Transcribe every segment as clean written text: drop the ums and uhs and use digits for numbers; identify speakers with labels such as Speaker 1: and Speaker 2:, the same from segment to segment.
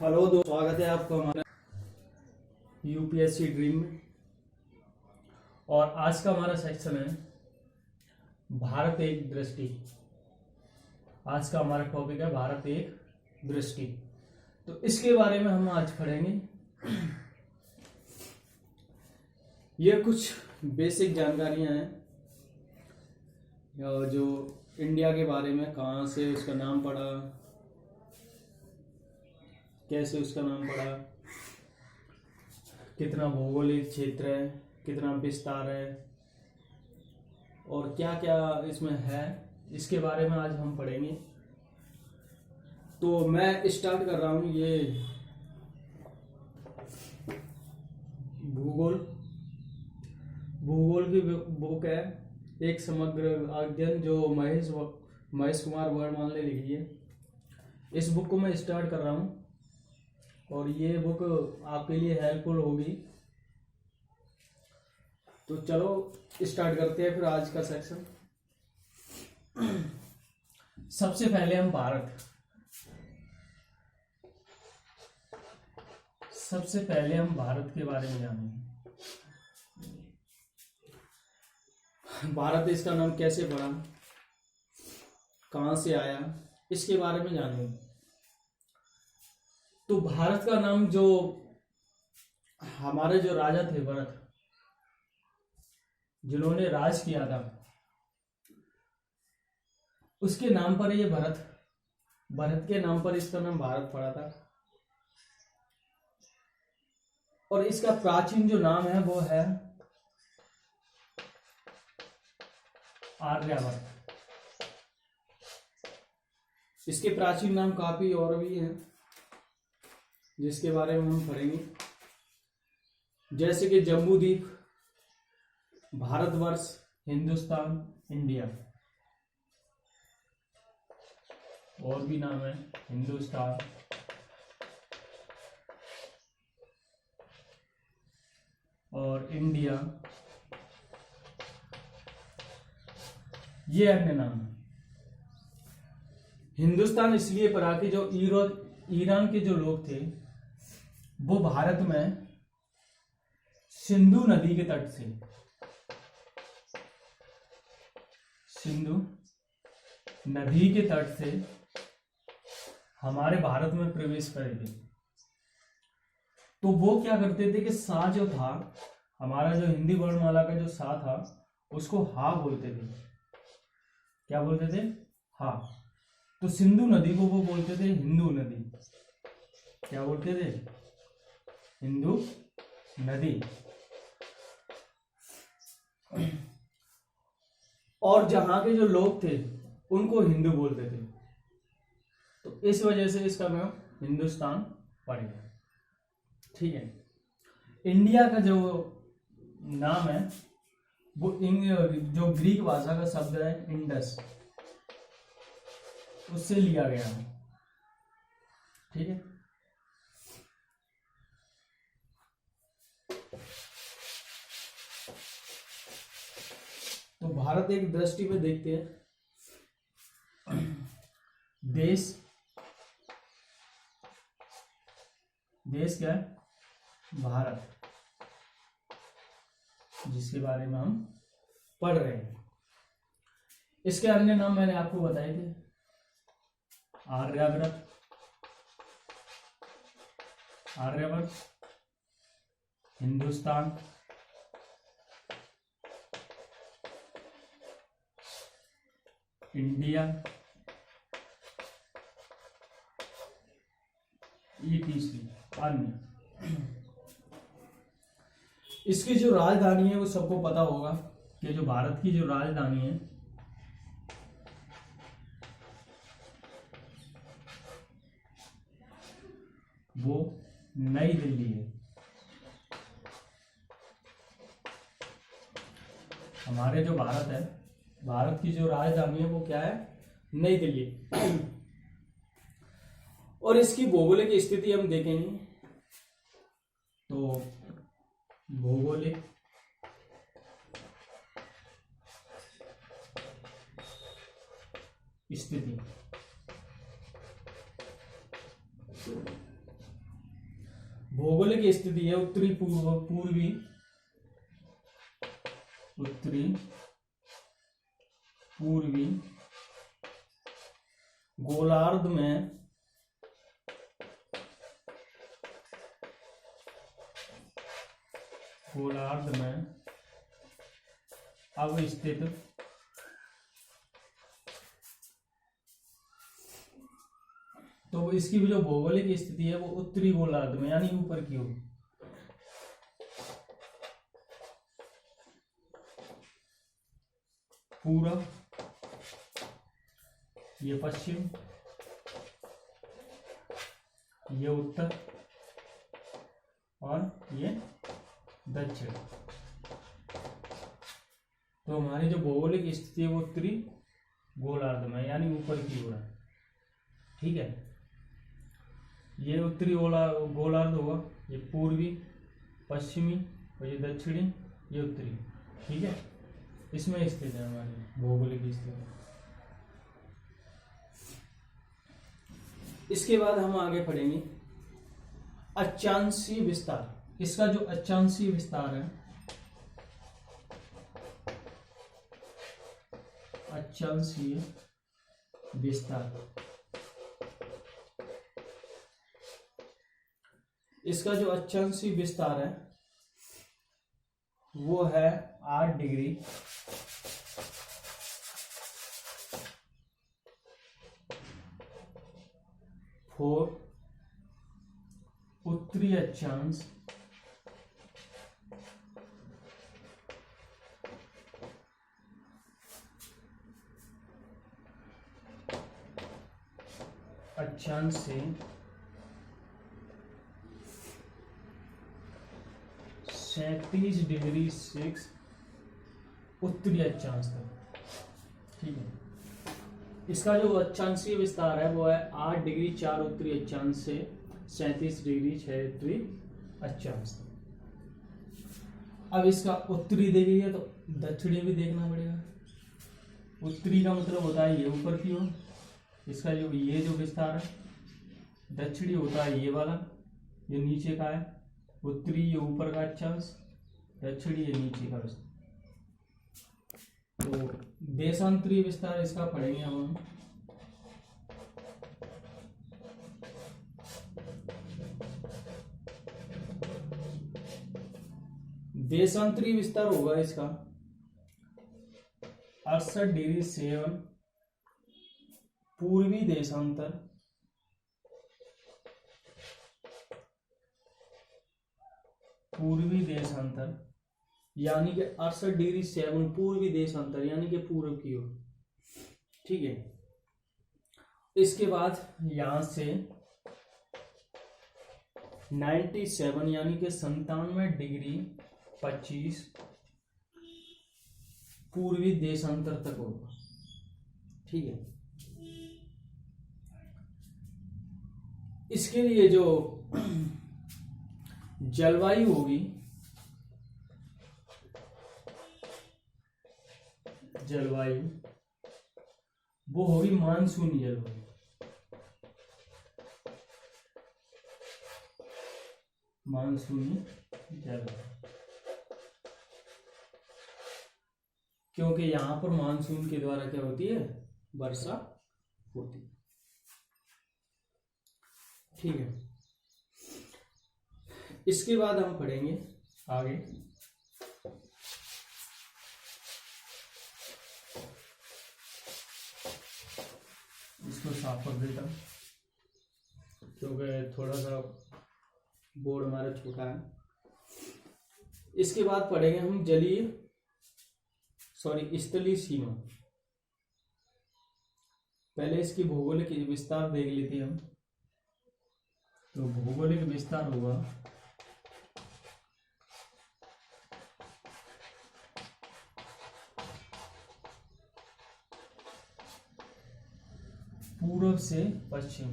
Speaker 1: Hello दोस्त, स्वागत है आपको हमारे यूपीएससी ड्रीम में। और आज का हमारा सेक्शन है भारत एक दृष्टि। आज का हमारा टॉपिक है भारत एक दृष्टि। तो इसके बारे में हम आज पढ़ेंगे। ये कुछ बेसिक जानकारियां हैं जो इंडिया के बारे में, कहाँ से उसका नाम पड़ा, कैसे उसका नाम पड़ा, कितना भौगोलिक क्षेत्र है, कितना विस्तार है और क्या क्या इसमें है, इसके बारे में आज हम पढ़ेंगे। तो मैं स्टार्ट कर रहा हूँ। ये भूगोल की बुक है, एक समग्र अध्ययन, जो महेश कुमार वर्मा ने लिखी है। इस बुक को मैं स्टार्ट कर रहा हूँ और ये बुक आपके लिए हेल्पफुल होगी। तो चलो स्टार्ट करते हैं फिर आज का सेक्शन। सबसे पहले हम भारत के बारे में जानेंगे। भारत, इसका नाम कैसे पड़ा, कहाँ से आया, इसके बारे में जानेंगे। तो भारत का नाम, जो हमारे जो राजा थे भरत, जिन्होंने राज किया था, उसके नाम पर ये भरत के नाम पर इसका नाम भारत पड़ा था। और इसका प्राचीन जो नाम है वो है आर्यवर्त। इसके प्राचीन नाम काफी और भी हैं जिसके बारे में हम पढ़ेंगे, जैसे कि जम्बूद्वीप, भारतवर्ष, हिंदुस्तान, इंडिया। और भी नाम है, हिंदुस्तान, और इंडिया, ये अन्य नाम है। हिंदुस्तान इसलिए पड़ा कि जो ईरान के जो लोग थे वो भारत में सिंधु नदी के तट से हमारे भारत में प्रवेश करे थे। तो वो क्या करते थे कि सा जो था, हमारा जो हिंदी वर्णमाला का जो सा था, उसको हा बोलते थे। क्या बोलते थे? हा। तो सिंधु नदी को वो बोलते थे हिंदू नदी। क्या बोलते थे? हिंदू नदी। और जहां के जो लोग थे उनको हिंदू बोलते थे। तो इस वजह से इसका नाम हिंदुस्तान पड़ गया। ठीक है। इंडिया का जो नाम है वो जो ग्रीक भाषा का शब्द है इंडस, उससे लिया गया है। ठीक है। तो भारत एक दृष्टि में देखते हैं। देश क्या है? भारत, जिसके बारे में हम पढ़ रहे हैं। इसके अन्य नाम मैंने आपको बताए थे। आर्यवर्त, हिंदुस्तान, इंडिया, ETC, अन्य। इसकी जो राजधानी है वो सबको पता होगा कि जो भारत की जो राजधानी है वो नई दिल्ली है। हमारे जो भारत है, भारत की जो राजधानी है वो क्या है? नई दिल्ली। और इसकी भौगोलिक स्थिति हम देखेंगे तो भौगोलिक स्थिति, भौगोलिक स्थिति है उत्तरी पूर्वी गोलार्ध में अवस्थित तो इसकी जो भौगोलिक स्थिति है वो उत्तरी गोलार्ध में यानी ऊपर की ओर। पूरब, ये पश्चिम, ये उत्तर और ये दक्षिण। तो हमारी जो भौगोलिक स्थिति है वो उत्तरी गोलार्ध में यानी ऊपर की ओर है। ठीक है, ये उत्तरी गोलार्ध होगा, ये पूर्वी, पश्चिमी और ये दक्षिणी, ये उत्तरी। ठीक है, इसमें स्थित है हमारी भौगोलिक स्थिति। इसके बाद हम आगे पढ़ेंगे अक्षांशीय विस्तार। इसका जो अक्षांशीय विस्तार है, अक्षांशीय विस्तार, इसका जो अक्षांशीय विस्तार है वो है 8 डिग्री 4 उत्तरी अक्षांश से 37 डिग्री 6 उत्तरी अक्षांश तक। ठीक है, इसका जो अक्षांशीय विस्तार है वो है 8 डिग्री 4 उत्तरी अक्षांश से 37 डिग्री 6 उत्तरी अक्षांश तक। अब इसका उत्तरी देखिए तो दक्षिणी भी देखना पड़ेगा। उत्तरी का मतलब होता है ये ऊपर की ओर, इसका जो ये जो विस्तार है। दक्षिणी होता है ये वाला, ये नीचे का है। उत्तरी ये ऊपर का अक्षांश, दक्षिणी ये नीचे का विस्तार। तो देशांतरीय विस्तार इसका पढ़ेंगे हम। देशांतरीय विस्तार होगा इसका 68 डिग्री 7 पूर्वी देशांतर यानी कि 68 डिग्री 7 पूर्वी देशांतर यानी कि पूर्व की ओर। ठीक है, इसके बाद यहां से 97 यानी कि 97 डिग्री 25 पूर्वी देशांतर तक होगा। ठीक है, इसके लिए जो जलवायु होगी, वो होगी मानसूनी जलवायु। क्योंकि यहां पर मानसून के द्वारा क्या होती है, वर्षा होती है। ठीक है, इसके बाद हम पढ़ेंगे आगे इसको साफ कर देता हूं क्योंकि थोड़ा सा बोर्ड हमारा छोटा है। इसके बाद पढ़ेंगे हम स्थलीय सीमा। पहले इसकी भौगोलिक विस्तार देख लेते हैं हम। तो भौगोलिक विस्तार होगा पूर्व से पश्चिम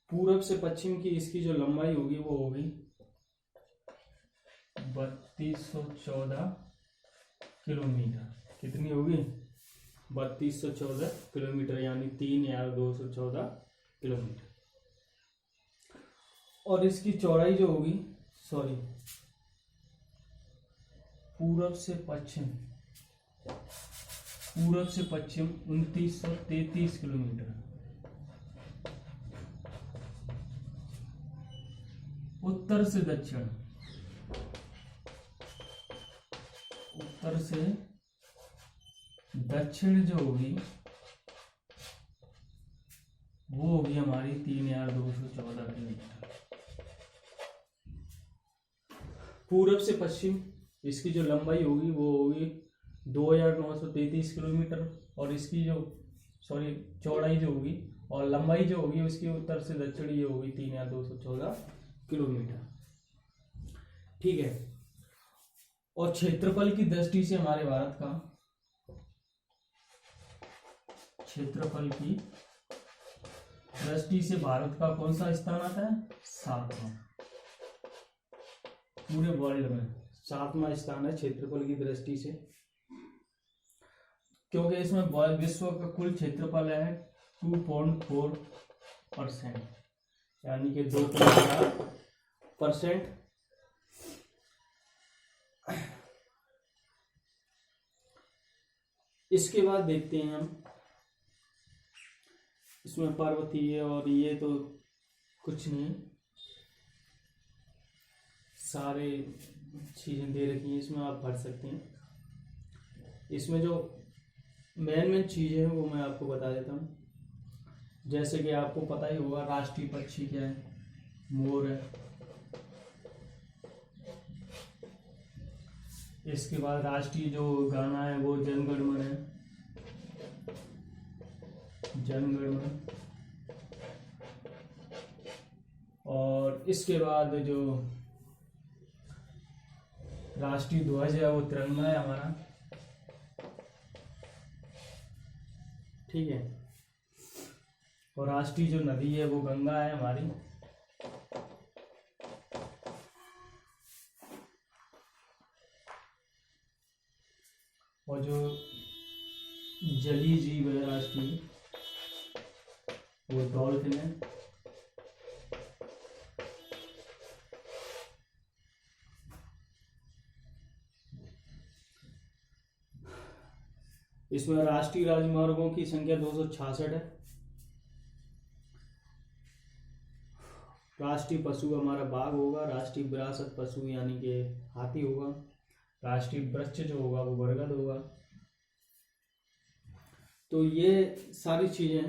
Speaker 1: पूर्व से पश्चिम की इसकी जो लंबाई होगी वो होगी 3214 किलोमीटर। कितनी होगी? 3214 किलोमीटर, यानी 3,214 किलोमीटर। और इसकी चौड़ाई जो होगी, सॉरी, पूरब से पश्चिम 2933 किलोमीटर। उत्तर से दक्षिण जो होगी वो होगी हमारी 3,214 किलोमीटर। पूरब से पश्चिम इसकी जो लंबाई होगी वो होगी 2,933 किलोमीटर, और इसकी जो चौड़ाई जो होगी और लंबाई जो होगी उसकी उत्तर से दक्षिण ये होगी 3,214 किलोमीटर। ठीक है। और क्षेत्रफल की दृष्टि से हमारे भारत का भारत का कौन सा स्थान आता है? 7वां। पूरे वर्ल्ड में 7वां स्थान है क्षेत्रफल की दृष्टि से, क्योंकि इसमें विश्व का कुल क्षेत्रफल है 2.4%, यानी कि 2.4%। इसके बाद देखते हैं हम इसमें पर्वतीय, और ये तो कुछ नहीं, सारे चीजें दे रखी हैं, इसमें आप पढ़ सकते हैं। इसमें जो मेन चीजें हैं वो मैं आपको बता देता हूँ। जैसे कि आपको पता ही होगा राष्ट्रीय पक्षी क्या है? मोर है। इसके बाद राष्ट्रीय जो गाना है वो जन गण मन है, जन गण मन। और इसके बाद जो राष्ट्रीय ध्वज है वो तिरंगा है हमारा। ठीक है। और राष्ट्रीय जो नदी है वो गंगा है हमारी। और जो जलीय जीव है राष्ट्रीय वो डॉल्फिन है। इसमें राष्ट्रीय राजमार्गों की संख्या 266 है। राष्ट्रीय पशु हमारा बाघ होगा। राष्ट्रीय विरासत पशु यानी कि हाथी होगा। राष्ट्रीय वृक्ष जो होगा वो बरगद होगा। तो ये सारी चीजें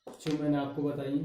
Speaker 1: जो मैंने आपको बताई।